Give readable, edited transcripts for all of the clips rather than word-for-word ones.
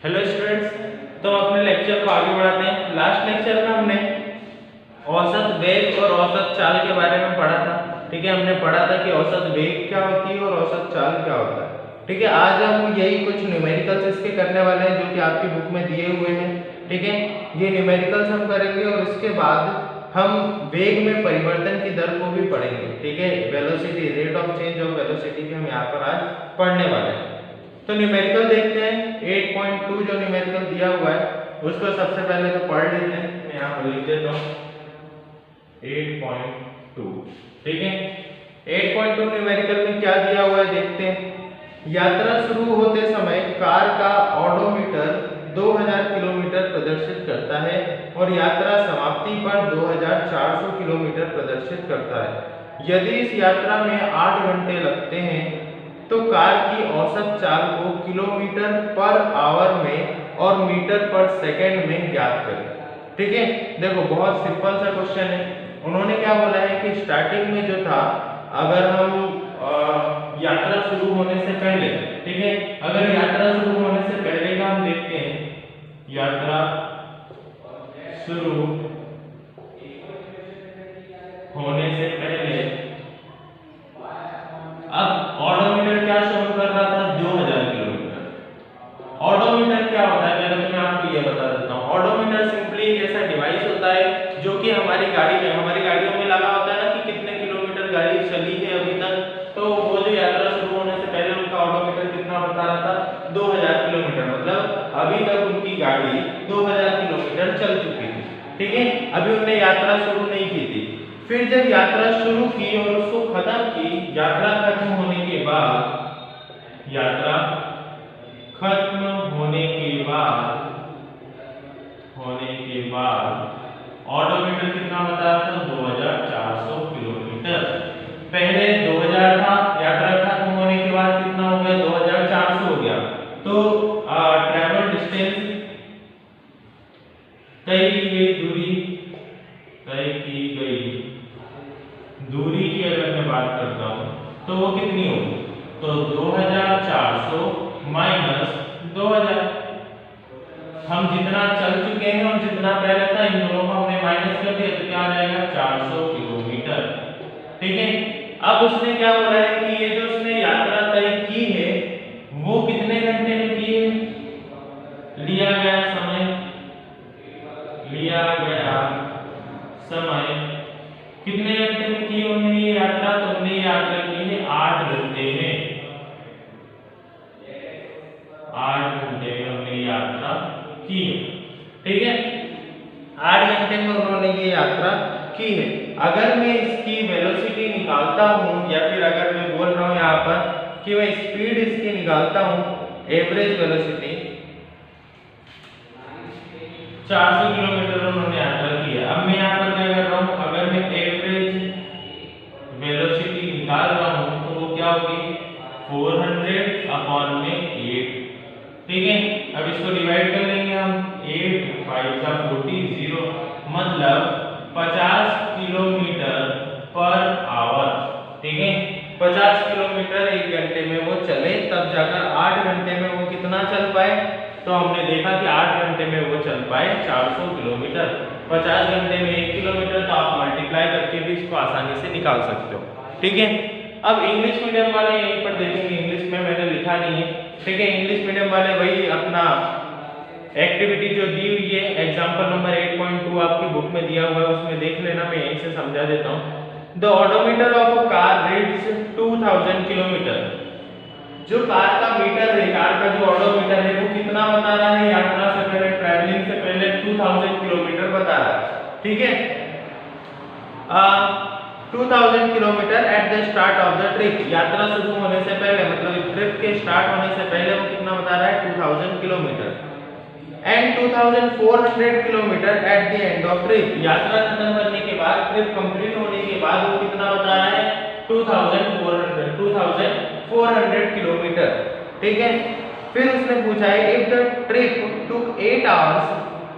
Hello students. तो अपने lecture को आगे बढ़ाते हैं। लास्ट लेक्चर में हमने औसत वेग और औसत चाल के बारे में पढ़ा था। ठीक है, हमने पढ़ा था कि औसत वेग क्या होती है और औसत चाल क्या होता है। ठीक है, आज हम यही कुछ न्यूमेरिकल्स इसके करने वाले हैं जो कि आपकी बुक में दिए हुए हैं। ठीक है, ये न्यूमेरिकल्स हम करेंगे और इसके बाद हम वेग में परिवर्तन की दर को भी पढ़ेंगे। ठीक है, velocity, rate of change of velocity भी हम यहाँ पर आज पढ़ने वाले हैं। तो न्यूमेरिकल देखते हैं। 8.2 जो न्यूमेरिकल दिया हुआ है उसको सबसे पहले तो पढ़ लेते हैं। मैं यहाँ पर लिख देता हूँ 8.2। ठीक है, 8.2 न्यूमेरिकल में क्या दिया हुआ है देखते हैं। यात्रा शुरू होते समय कार का ऑडोमीटर 2000 किलोमीटर प्रदर्शित करता है और यात्रा समाप्ति पर 2400 किलोमीटर प्रदर्शित करता है। यदि इस यात्रा में 8 घंटे लगते हैं तो कार की औसत चाल को किलोमीटर पर आवर में और मीटर पर सेकंड में ज्ञात करें। ठीक है, देखो बहुत सिंपल सा क्वेश्चन है। उन्होंने क्या बोला है कि स्टार्टिंग में जो था, अगर हम यात्रा शुरू होने से पहले, ठीक है, अगर यात्रा शुरू होने से पहले का हम देखते हैं, यात्रा शुरू होने से पहले अब ऑडोमीटर क्या शो कर रहा था 2000 किलोमीटर। ऑडोमीटर क्या होता है पहले तो मैं आपको ये बता देता हूँ। ऑडोमीटर सिंपली एक ऐसा डिवाइस होता है जो कि हमारी गाड़ियों में लगा होता है ना, कि कितने किलोमीटर गाड़ी चली है अभी तक। तो वो जो यात्रा शुरू होने से पहले उनका ऑडोमीटर कितना बता रहा था 2000 किलोमीटर, मतलब अभी तक उनकी गाड़ी 2000 किलोमीटर चल चुकी थी। ठीक है, अभी उन्होंने यात्रा शुरू नहीं की थी। फिर जब यात्रा शुरू की और उसको खत्म की, यात्रा खत्म होने के बाद, यात्रा खत्म होने के बाद ऑडोमीटर कितना बता रहा था 2400 किलोमीटर। पहले 2000 था, यात्रा खत्म होने के बाद कितना हो गया 2400 हो गया। तो ट्रैवल डिस्टेंस, तय की गई दूरी की अगर मैं बात करता हूं तो वो कितनी होगी, तो 2400 माइनस 2000। हम जितना चल चुके हैं और जितना पहले था इन दोनों को हमने माइनस कर दिया तो क्या आ जाएगा 400 किलोमीटर। ठीक है, अब उसने क्या बोला है कि ये जो उसने यात्रा तय की है वो कितने घंटे में की है। लिया गया समय कितने घंटे में की उन्होंने ये यात्रा, तो उन्होंने यात्रा की है 8 घंटे में। 8 घंटे में उन्होंने यात्रा की है। ठीक है, 8 घंटे में उन्होंने ये यात्रा की है। अगर मैं इसकी वेलोसिटी निकालता हूं, या फिर अगर मैं बोल रहा हूं यहाँ पर कि मैं स्पीड इसकी निकालता हूं, एवरेज वेलोसिटी 400 किलोमीटर उन्होंने यात्रा की है। अब मैं यहाँ पर क्या कर रहा हूँ, अगर मैं एवरेज वेलोसिटी निकाल रहा हूँ तो वो क्या होगी 400/8। ठीक है, अब इसको डिवाइड कर लेंगे हम, 8 5 का 40, 0 मतलब 50 किलोमीटर पर आवर। ठीक है, 50 किलोमीटर एक घंटे में वो चले, तब जाकर 8 घंटे में वो कितना चल पाए। तो हमने देखा कि 8 घंटे में वो चल पाए 400 किलोमीटर। 50 घंटे में 1 किलोमीटर, तो आप मल्टीप्लाई करके भी इसको आसानी से निकाल सकते हो। ठीक है, अब इंग्लिश मीडियम वाले यहीं पर देखेंगे, इंग्लिश में मैंने लिखा नहीं है। ठीक है, इंग्लिश मीडियम वाले वही अपना एक्टिविटी जो दी हुई है, एग्जाम्पल नंबर 8.2 आपकी बुक में दिया हुआ है, उसमें देख लेना, मैं यहीं से समझा देता हूँ। The odometer of a car reads 2000 kilometre. जो कार का मीटर है, कार का जो ऑडोमीटर है वो कितना बता रहा है, यात्रा से पहले, ट्रैवलिंग से पहले 2000 किलोमीटर बता रहा है। ठीक है, 2000 kilometre at the start of the trip. यात्रा शुरू होने से पहले, मतलब ट्रिप के स्टार्ट होने से पहले वो कितना बता रहा है 2000 kilometre. And 2400 kilometre at the end of trip. यात्रा खत्म करने के बाद, ट्रिप कंप्लीट होने के बाद वो कितना बता रहा है 2400 किलोमीटर। ठीक है, फिर उसने पूछा है if the trip took 8 hours.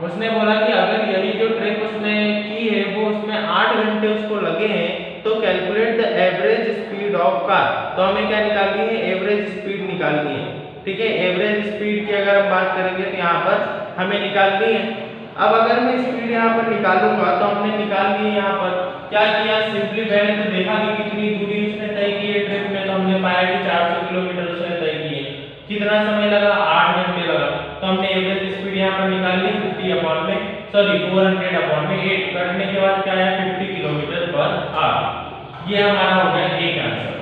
उसने बोला कि अगर यही जो ट्रिप उसने की है वो उसमें 8 घंटे उसको लगे हैं, तो calculate the average speed of car. तो हमें क्या निकालनी है, एवरेज स्पीड निकालनी है। ठीक है। एवरेज स्पीड की अगर हम बात करेंगे तो यहाँ पर हमें निकालनी है। अब अगर मैं स्पीड यहाँ पर निकालूंगा तो हमने निकाल ली यहाँ पर क्या किया, सिंपली पहले तो देखा कि कितनी दूरी उसने तय की है ट्रिप में, तो हमने पाया कि 400 किलोमीटर उसने तय की है। कितना समय लगा, 8 घंटे लगा। तो हमने एवरेज स्पीड यहाँ पर निकाल ली 400/8 कटने के बाद क्या है 50 किलोमीटर पर आवर। ये हमारा हो गया एक आंसर,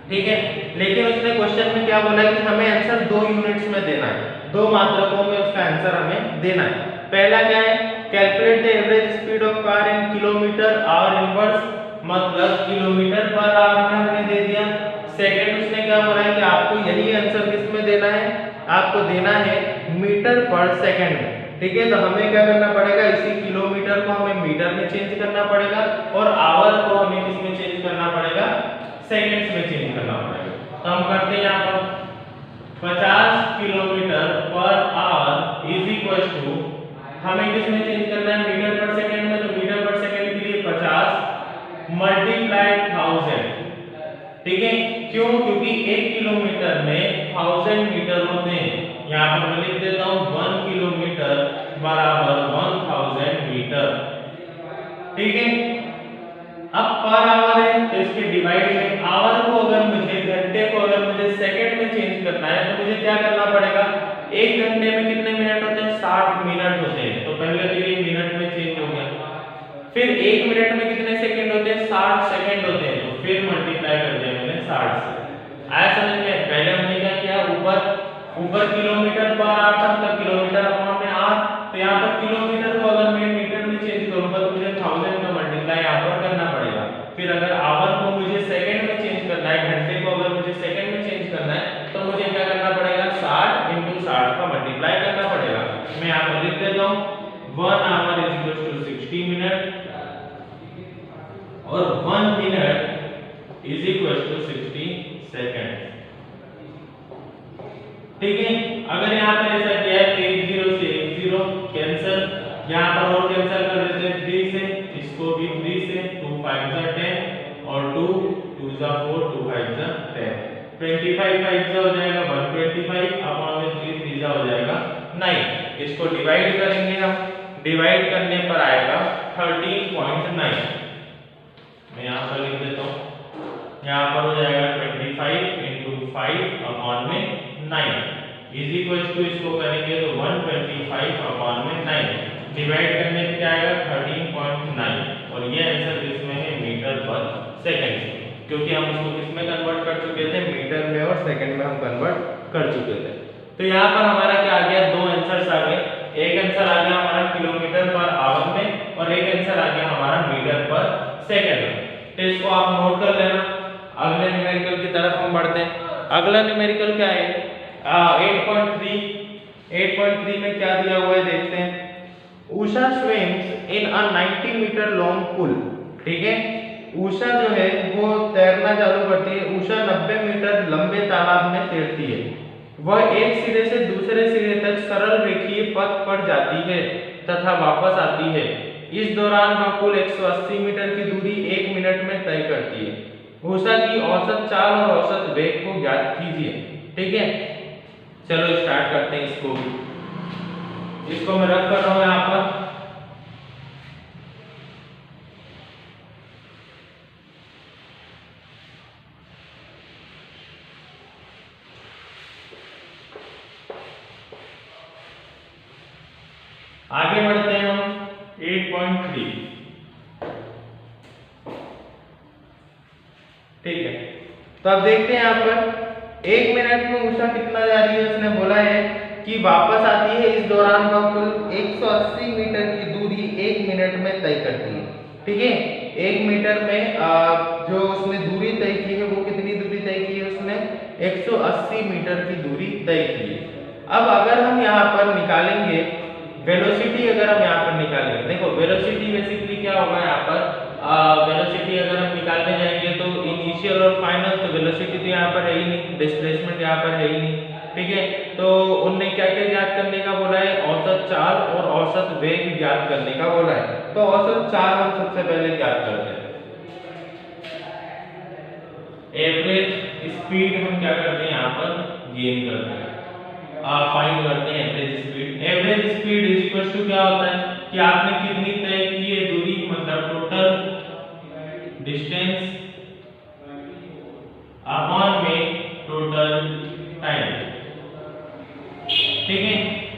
ठीक है। लेकिन उसने क्वेश्चन में क्या बोला कि हमें आंसर 2 यूनिट्स में देना है, 2 मात्रकों में उसका आंसर हमें देना है। पहला क्या है, calculate the average speed of car in kilometre our inverse, मतलब किलोमीटर पर आवर में हमने दे दिया। सेकंड उसने क्या बोला है कि आपको यही आंसर किस में देना है, आपको देना है मीटर पर सेकंड में, ठीक है। तो हमें क्या करना पड़ेगा, इसी किलोमीटर को हमें मीटर में चेंज करना पड़ेगा और आवर को हमें किस में चेंज करना पड़ेगा, सेकंड्स में चेंज करना पड़ेगा। तो हम करते हैं यहाँ पर 50 kilometre per hour is equal to, हमें किस में चेंज करना है, मीटर पर सेकंड में। तो मीटर पर सेकंड के लिए 50 मल्टीप्लाई 1000, ठीक है। क्यों, क्योंकि 1 किलोमीटर में 1000 मीटर होते हैं। यहाँ पर मैं लिख देता हूँ 1 किलोमीटर बराबर 1000 मीटर, ठीक है। अब पर आवर है तो इसके डिवाइड में आवर को अगर मुझे, घंटे को अगर मुझे सेकंड में चेंज करना है तो मुझे क्या करना पड़ेगा, 1 घंटे में कितने मिनट होते हैं, 60 मिनट होते हैं। तो पहले तो ये मिनट में चेंज हो गया, फिर 1 मिनट में कितने सेकंड होते हैं, 60 सेकंड होते हैं। तो फिर मल्टीप्लाई कर दिया मैंने 60 से। आया समझ में। पहले हमने क्या किया, ऊपर किलोमीटर पर आवर था, मतलब किलोमीटर अपॉन में आर। तो यहाँ पर किलोमीटर को अगर मैं मीटर में चेंज करूंगा तो मुझे 1000 का मल्टीप्लाई यहाँ पर करना पड़ेगा। फिर अगर आवर को मुझे सेकंड में चेंज करना है, घंटे को अगर मुझे सेकंड में चेंज करना है तो मुझे क्या करना पड़ेगा, 60 × 60 का मल्टीप्लाई करना पड़ेगा। मैं यहाँ पर लिख देता हूँ 1 hour is equal to 60 minute और 1 minute is equal to 60 second, ठीक है। अगर यहाँ पर ऐसा किया है 1 0 से 1 0 कैंसिल, यहाँ पर और कैंसिल कर देते हैं 3 से, इसको भी 3 से, 2 5 जा 10 और 2 2 जा 4, 2 5 जा 10, 25 5 जा हो जाएगा 125 अपॉन में 3 3 जा हो जाएगा 9। इसको डिवाइड करेंगे हम, डिवाइड करने पर आएगा 13.9। मैं यहाँ पर लिख देता हूँ, यहाँ पर हो जाएगा 25 × 5 अपॉन में 9 इज इक्वल टू, इसको करेंगे तो 125 अपॉन में 9, डिवाइड करने पे क्या आएगा 13.9 और ये आंसर इसमें है मीटर पर सेकंड, क्योंकि हम उसको किसमें कन्वर्ट कर चुके थे, मीटर में और सेकंड में हम कन्वर्ट कर चुके थे। तो यहाँ पर हमारा क्या आ गया, 2 आंसर्स आ गए। एक आंसर आ गया हमारा किलोमीटर पर आवर में और एक आंसर आ गया हमारा मीटर पर सेकंड में। तो इसको आप नोट कर लेना। अगले न्यूमेरिकल की तरफ हम बढ़ते हैं। अगला न्यूमेरिकल क्या है, 8.3 में क्या दिया हुआ है देखते हैं। Usha swims in a 90 metre long pool, ठीक है। उषा जो है वो तैरना चालू करती है। उषा 90 मीटर लंबे तालाब में तैरती है। वह एक सिरे से दूसरे सिरे तक सरल रेखीय पथ पर जाती है तथा वापस आती है। इस दौरान वह कुल 180 मीटर की दूरी 1 मिनट में तय करती है। उषा की औसत चाल और औसत वेग को ज्ञात कीजिए, ठीक है। चलो स्टार्ट करते हैं इसको भी। इसको मैं रख कर रहा हूं यहाँ पर। आगे बढ़ते हैं हम 8.3, ठीक है। तो अब देखते हैं यहाँ पर 1 मिनट में उषा कितना जा रही है। उसने बोला है कि वापस आती है, इस दौरान वह कुल 180 मीटर की दूरी 1 मिनट में तय करती है, ठीक है। 1 मीटर में जो उसने दूरी तय की है वो कितनी दूरी तय की है, उसने 180 मीटर की दूरी तय की है। अब अगर हम यहाँ पर निकालेंगे वेलोसिटी, अगर हम यहाँ पर निकालेंगे, देखो वेलोसिटी बेसिकली क्या होगा यहाँ पर, वेलोसिटी अगर हम निकालने जाएंगे तो इनिशियल और फाइनल, तो वेलोसिटी तो यहाँ पर है ही नहीं, डिस्प्लेसमेंट यहाँ पर है ही नहीं, ठीक है। तो उनने क्या क्या ज्ञात करने का बोला है, औसत चाल और औसत वेग ज्ञात करने का बोला है। तो औसत चाल हम सबसे पहले ज्ञात करते हैं। एवरेज स्पीड हम क्या करते हैं यहाँ पर गेन करते हैं, फाइंड करते हैं average speed. Average speed is equal to क्या होता है कि आपने कितनी तय की है दूरी, मतलब टोटल डिस्टेंस अपॉन में टोटल टाइम। ठीक है,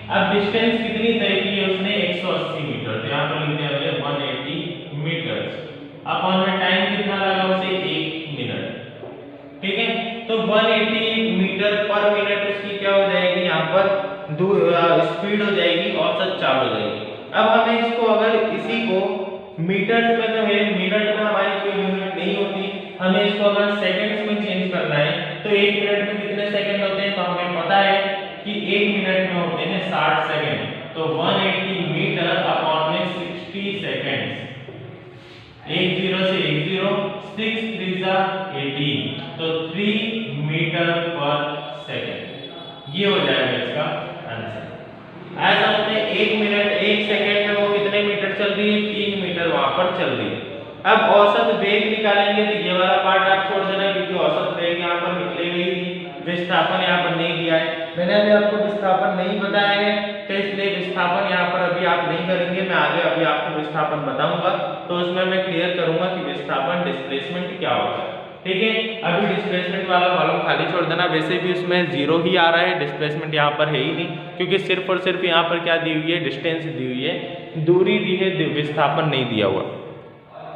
अब डिस्टेंस कितनी तय की है उसने 180 मीटर, तो यहाँ पर लिखते हैं 180 मीटर अपॉन में टाइम कितना लगा उसे 1 मिनट। ठीक है, तो 180 मीटर पर मिनट उसकी क्या हो जाएगी, यहाँ पर स्पीड हो जाएगी, औसत चाल हो जाएगी। अब हमें इसको अगर इसी को मीटर में तो है, मिनट में हमारी कोई यूनिट नहीं होती, हमें इसको अगर सेकंड्स में चेंज करना है तो 1 मिनट में कितने सेकंड होते हैं, तो हमें पता है कि 1 मिनट में होते हैं 60 सेकंड, तो 180 मीटर अपॉन में 60 सेकंड्स, 10 से 10, 6 3 18, तो 3 मीटर पर सेकंड, ये हो जाएगा इसका आंसर। ऐसा होते हैं 1 मिनट 1 सेकंड में वो कितने मीटर चल रही है, 3 मीटर वहां पर चल रही है। अब औसत वेग निकालेंगे तो ये वाला पार्ट आप छोड़ देना, क्योंकि औसत वेग यहाँ पर निकलेगी ही नहीं, विस्थापन यहाँ पर नहीं दिया है, मैंने अभी आपको विस्थापन नहीं बताया है, तो इसलिए विस्थापन यहाँ पर अभी आप नहीं करेंगे, मैं आगे अभी आपको विस्थापन बताऊंगा, तो उसमें मैं क्लियर करूंगा कि विस्थापन डिस्प्लेसमेंट क्या होता है। ठीक है, अभी डिस्प्लेसमेंट वाला कॉलम खाली छोड़ देना, वैसे भी उसमें 0 ही आ रहा है, डिस्प्लेसमेंट यहाँ पर है ही नहीं, क्योंकि सिर्फ और सिर्फ यहाँ पर क्या दी हुई है, डिस्टेंस दी हुई है, दूरी दी है, विस्थापन नहीं दिया हुआ।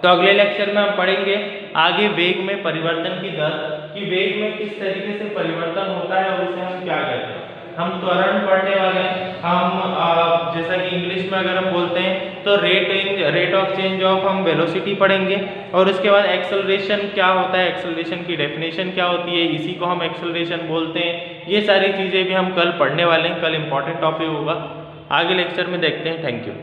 तो अगले लेक्चर में हम पढ़ेंगे आगे वेग में परिवर्तन की दर, कि वेग में किस तरीके से परिवर्तन होता है और उसे हम क्या कहते हैं। हम त्वरण पढ़ने वाले हैं, हम जैसा कि इंग्लिश में अगर हम बोलते हैं तो रेट ऑफ चेंज ऑफ हम वेलोसिटी पढ़ेंगे, और उसके बाद एक्सेलरेशन क्या होता है, एक्सेलरेशन की डेफिनेशन क्या होती है, इसी को हम एक्सेलरेशन बोलते हैं। ये सारी चीज़ें भी हम कल पढ़ने वाले हैं, कल इंपॉर्टेंट टॉपिक होगा, आगे लेक्चर में देखते हैं। Thank you.